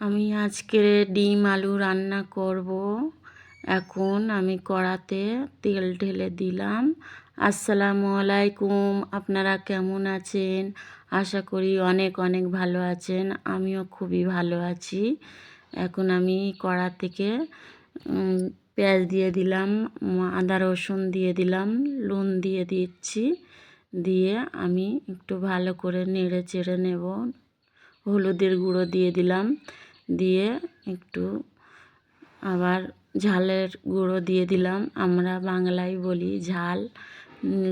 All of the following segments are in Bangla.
আমি আজকে ডিম আলু রান্না করব। এখন আমি কড়াতে তেল ঢেলে দিলাম। আসসালামু আলাইকুম, আপনারা কেমন আছেন? আশা করি অনেক অনেক ভালো আছেন। আমিও খুবই ভালো আছি। এখন আমি কড়া থেকে পেঁয়াজ দিয়ে দিলাম, আদা রসুন দিয়ে দিলাম, নুন দিয়ে দিচ্ছি। দিয়ে আমি একটু ভালো করে নেড়ে চেড়ে নেব। হলুদের গুঁড়ো দিয়ে দিলাম, দিয়ে একটু আবার ঝালের গুঁড়ো দিয়ে দিলাম। আমরা বাংলায় বলি ঝাল,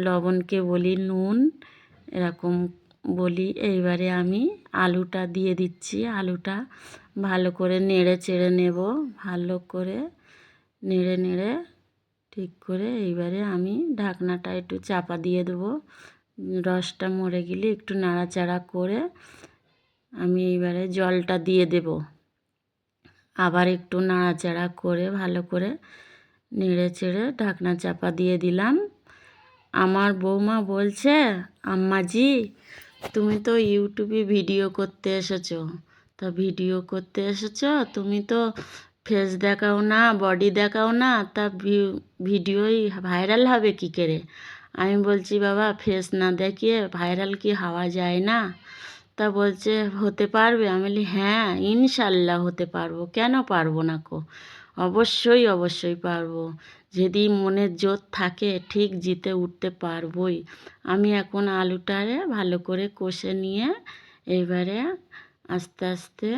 লবণকে বলি নুন, এরকম বলি। এইবারে আমি আলুটা দিয়ে দিচ্ছি। আলুটা ভালো করে নেড়ে চেড়ে নেব, ভালো করে নেড়ে নেড়ে ঠিক করে। এইবারে আমি ঢাকনাটা একটু চাপা দিয়ে দেবো। রসটা মরে গেলে একটু নাড়াচাড়া করে আমি এইবারে জলটা দিয়ে দেব। আবার একটু নাড়াচাড়া করে ভালো করে নেড়ে চেড়ে ঢাকনা চাপা দিয়ে দিলাম। আমার বৌমা বলছে, আম্মাজি তুমি তো ইউটিউবে ভিডিও করতে এসেছো, তা ভিডিও করতে এসেছো, তুমি তো ফেস দেখাও না, বডি দেখাও না, তা ভিডিওই ভাইরাল হবে কী করে? আমি বলছি, বাবা ফেস না দেখিয়ে ভাইরাল কি হওয়া যায় না? তা বলছে হতে পারবে। আমি বলি হ্যাঁ ইনশাল্লাহ হতে পারবো, কেন পারবো না কো? অবশ্যই অবশ্যই পারবো। যদি মনের জোর থাকে ঠিক জিতে উঠতে পারবোই। আমি এখন আলুটারে ভালো করে কষে নিয়ে এইবারে আস্তে আস্তে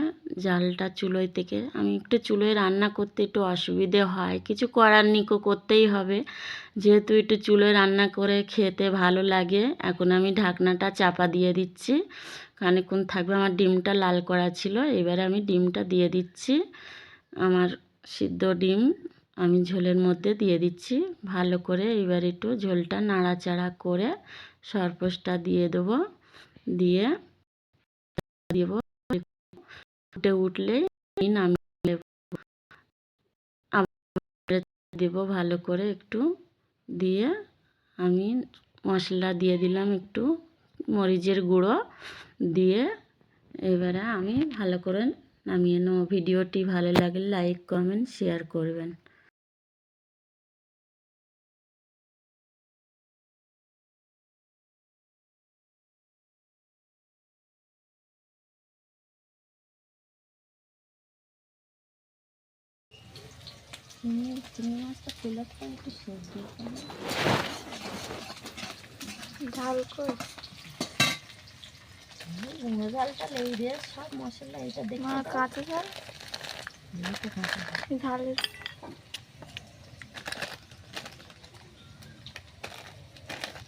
জালটা চুলোয় থেকে, আমি একটু চুলোয় রান্না করতে একটু অসুবিধে হয়, কিছু করার নিকো করতেই হবে, যেহেতু একটু চুলোয় রান্না করে খেতে ভালো লাগে। এখন আমি ঢাকনাটা চাপা দিয়ে দিচ্ছি, খানিকক্ষণ থাকবে। আমার ডিমটা লাল করা ছিল, এবারে আমি ডিমটা দিয়ে দিচ্ছি। আমার সিদ্ধ ডিম আমি ঝোলের মধ্যে দিয়ে দিচ্ছি ভালো করে। এবার একটু ঝোলটা নাড়াচাড়া করে সরপোষটা দিয়ে দেবো, দিয়ে দেবো। ফুটে উঠলেই নামিয়ে আবার দেবো ভালো করে একটু। দিয়ে আমি মশলা দিয়ে দিলাম, একটু মরিচের গুঁড়ো দিয়ে এবারে আমি ভালো করে নামিয়ে নেব। ভিডিওটি ভালো লাগলে লাইক কমেন্ট শেয়ার করবেন। চিংড়ি মাছটা তেলাটা একটু সেদ্ধ করে ঝাল করে গুঁড়ো ঝালটা লেগে দিয়ে সব মশলা এটা দেখে কাঁচা ঝাল ঝালের